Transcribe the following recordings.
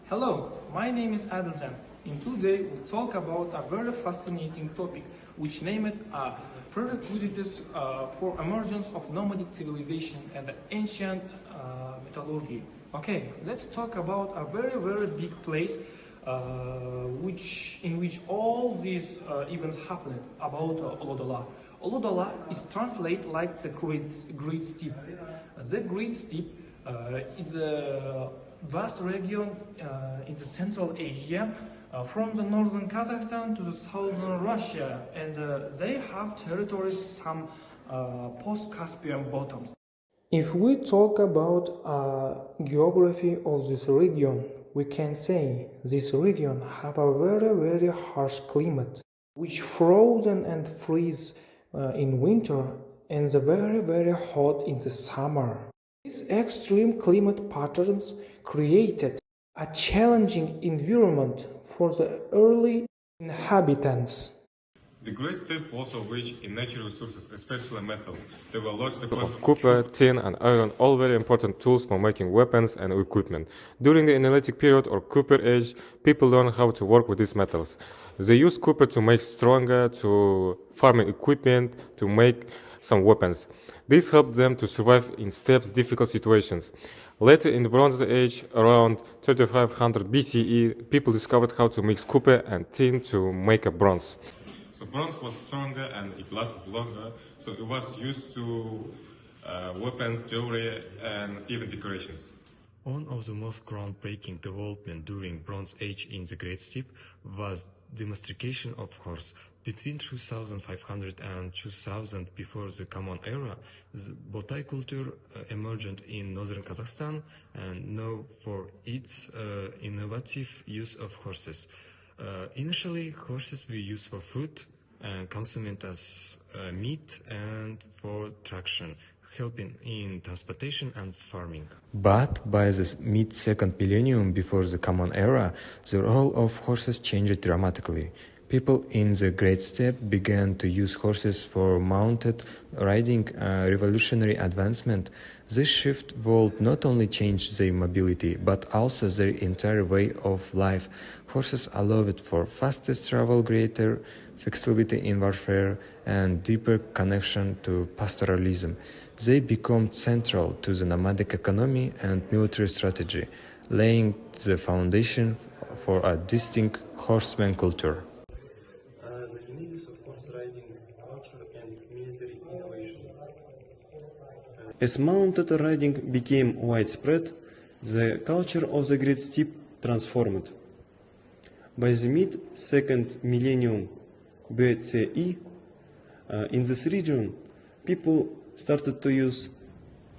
Hello, my name is Adiljan, and today we talk about a very fascinating topic, which named prerequisites for emergence of nomadic civilization and the ancient metallurgy. Okay, let's talk about a very big place in which all these events happened about Olodala. Olodala is translated like the Great Steppe. The Great Steppe is a vast region in the Central Asia, from the northern Kazakhstan to the southern Russia, and they have territories some post-Caspian bottoms. If we talk about geography of this region, we can say this region have a very harsh climate, which frozen and freeze in winter and the very hot in the summer. These extreme climate patterns created a challenging environment for the early inhabitants. The Great Steppe was also rich in natural resources, especially metals. There were lots of copper, tin, and iron, all very important tools for making weapons and equipment. During the Neolithic period or Copper Age, people learned how to work with these metals. They used copper to make stronger, to farming equipment, to make some weapons. This helped them to survive in steppe's difficult situations. Later in the Bronze Age, around 3500 BCE, people discovered how to mix copper and tin to make a bronze. So bronze was stronger and it lasted longer, so it was used to weapons, jewelry, and even decorations. One of the most groundbreaking developments during Bronze Age in the Great Steppe was domestication of horse. Between 2500 and 2000 before the Common Era, the Botai culture emerged in northern Kazakhstan and known for its innovative use of horses. Initially, horses were used for food and consumed as meat and for traction, helping in transportation and farming. But by the mid-second millennium before the Common Era, the role of horses changed dramatically. People in the Great Steppe began to use horses for mounted riding, a revolutionary advancement. This shift would not only change their mobility, but also their entire way of life. Horses allowed for fastest travel, greater flexibility in warfare, and deeper connection to pastoralism. They became central to the nomadic economy and military strategy, laying the foundation for a distinct horseman culture. The genesis of horse riding culture and military innovations. As mounted riding became widespread, the culture of the Great Steppe transformed. By the mid-second millennium BCE, in this region, people started to use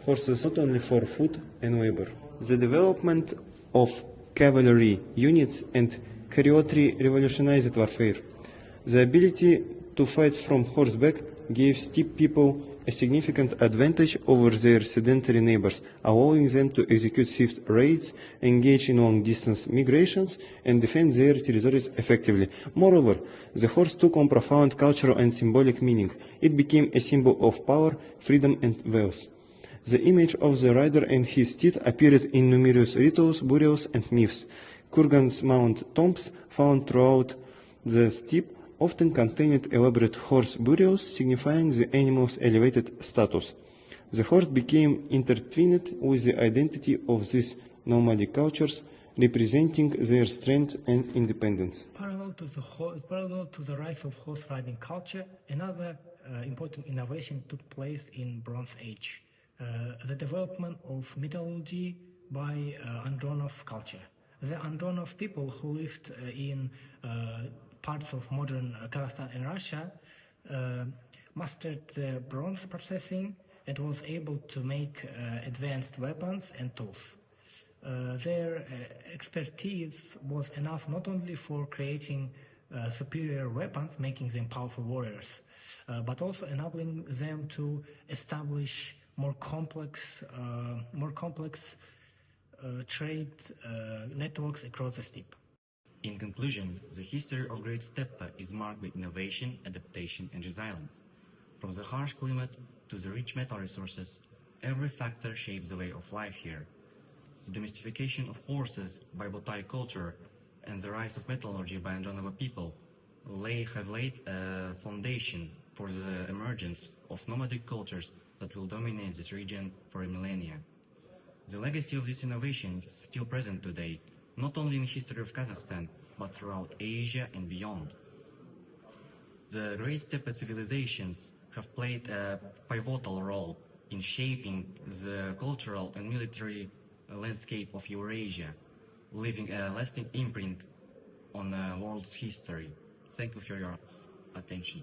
horses not only for food and labor. The development of cavalry units and chariotery revolutionized warfare. The ability to fight from horseback gave steppe people a significant advantage over their sedentary neighbors, allowing them to execute swift raids, engage in long-distance migrations, and defend their territories effectively. Moreover, the horse took on profound cultural and symbolic meaning. It became a symbol of power, freedom, and wealth. The image of the rider and his steed appeared in numerous rituals, burials, and myths. Kurgan's Mount tombs found throughout the steppe often contained elaborate horse burials signifying the animal's elevated status. The horse became intertwined with the identity of these nomadic cultures, representing their strength and independence. Parallel to the rise of horse riding culture, another important innovation took place in Bronze Age, the development of metallurgy by Andronov culture. The Andronov people who lived in parts of modern Kazakhstan and Russia mastered the bronze processing and was able to make advanced weapons and tools. Their expertise was enough not only for creating superior weapons, making them powerful warriors, but also enabling them to establish more complex trade networks across the steppe. In conclusion, the history of Great Steppe is marked by innovation, adaptation, and resilience. From the harsh climate to the rich metal resources, every factor shapes the way of life here. the domestication of horses by Botai culture and the rise of metallurgy by Andronova people have laid a foundation for the emergence of nomadic cultures that will dominate this region for a millennia. The legacy of this innovation is still present today, not only in the history of Kazakhstan, but throughout Asia and beyond. The great steppe civilizations have played a pivotal role in shaping the cultural and military landscape of Eurasia, leaving a lasting imprint on the world's history. Thank you for your attention.